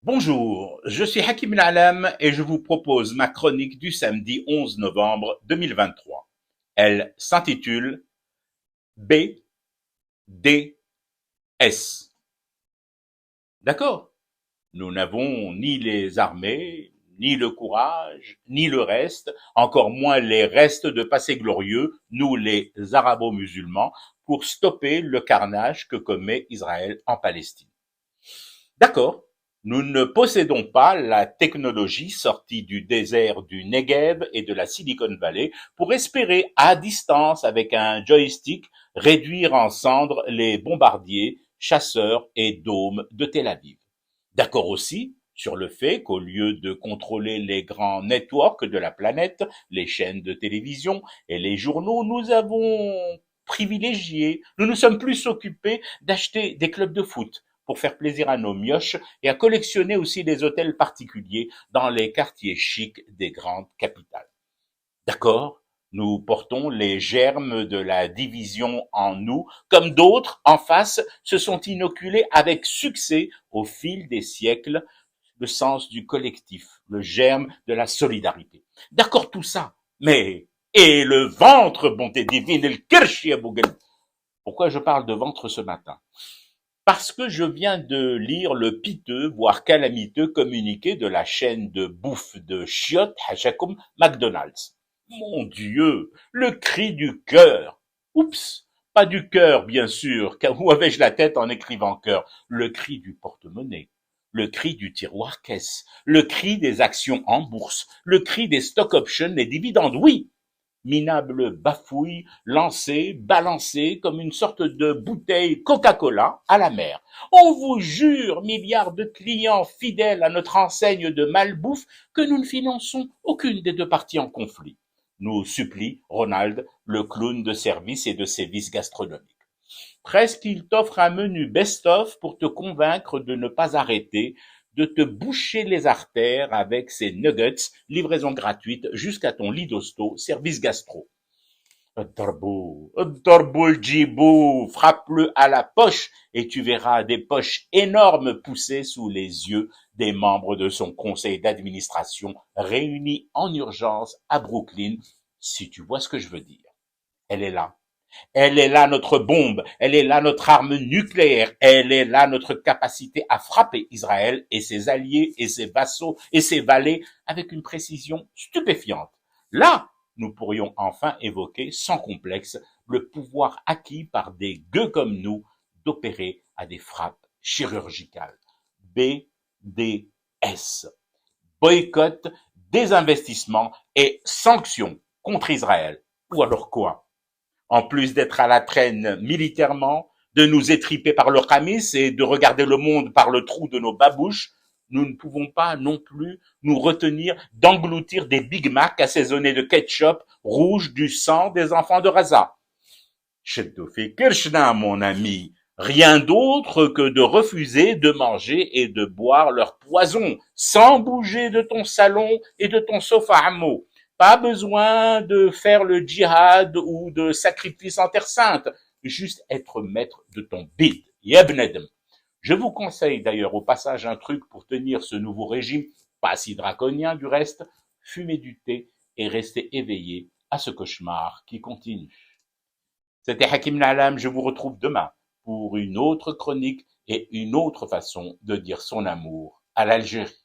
Bonjour, je suis Hakim Alam et je vous propose ma chronique du samedi 11 novembre 2023. Elle s'intitule BDS. D'accord? Nous n'avons ni les armées, ni le courage, ni le reste, encore moins les restes de passé glorieux, nous les arabo-musulmans, pour stopper le carnage que commet Israël en Palestine. D'accord, nous ne possédons pas la technologie sortie du désert du Negev et de la Silicon Valley pour espérer à distance avec un joystick réduire en cendres les bombardiers, chasseurs et dômes de Tel Aviv. D'accord aussi sur le fait qu'au lieu de contrôler les grands networks de la planète, les chaînes de télévision et les journaux, nous avons privilégié, nous nous sommes plus occupés d'acheter des clubs de foot pour faire plaisir à nos mioches et à collectionner aussi des hôtels particuliers dans les quartiers chics des grandes capitales. D'accord? Nous portons les germes de la division en nous, comme d'autres en face se sont inoculés avec succès au fil des siècles le sens du collectif, le germe de la solidarité. D'accord tout ça, mais et le ventre, bonté divine, le kirshi abougal. Pourquoi je parle de ventre ce matin? Parce que je viens de lire le piteux, voire calamiteux communiqué de la chaîne de bouffe de chiottes Hachakoum McDonald's. Mon Dieu, le cri du cœur. Oups, pas du cœur, bien sûr, car où avais-je la tête en écrivant cœur? Le cri du porte-monnaie, le cri du tiroir caisse, le cri des actions en bourse, le cri des stock options et dividendes, oui, minable bafouille, lancée, balancée comme une sorte de bouteille Coca-Cola à la mer. On vous jure, milliards de clients fidèles à notre enseigne de malbouffe, que nous ne finançons aucune des deux parties en conflit. Nous supplie Ronald, le clown de service et de sévices gastronomiques. Presque il t'offre un menu best-of pour te convaincre de ne pas arrêter, de te boucher les artères avec ses nuggets, livraison gratuite jusqu'à ton lit d'hosto, service gastro. Dorbo Djibou, frappe-le à la poche et tu verras des poches énormes pousser sous les yeux des membres de son conseil d'administration réunis en urgence à Brooklyn, si tu vois ce que je veux dire. Elle est là. Elle est là notre bombe, elle est là notre arme nucléaire, elle est là notre capacité à frapper Israël et ses alliés et ses vassaux et ses valets avec une précision stupéfiante. Là, nous pourrions enfin évoquer sans complexe le pouvoir acquis par des gueux comme nous d'opérer à des frappes chirurgicales. BDS. Boycott, désinvestissement et sanctions contre Israël. Ou alors quoi? En plus d'être à la traîne militairement, de nous étriper par le Khamis et de regarder le monde par le trou de nos babouches, nous ne pouvons pas non plus nous retenir d'engloutir des Big Mac assaisonnés de ketchup rouge du sang des enfants de Raza. Cheddofi Kirchna, mon ami, rien d'autre que de refuser de manger et de boire leur poison, sans bouger de ton salon et de ton sofa à mots. Pas besoin de faire le djihad ou de sacrifice en terre sainte, juste être maître de ton bid. Yebnedem. Je vous conseille d'ailleurs au passage un truc pour tenir ce nouveau régime, pas si draconien du reste, fumer du thé et rester éveillé à ce cauchemar qui continue. C'était Hakim Nalam, je vous retrouve demain pour une autre chronique et une autre façon de dire son amour à l'Algérie.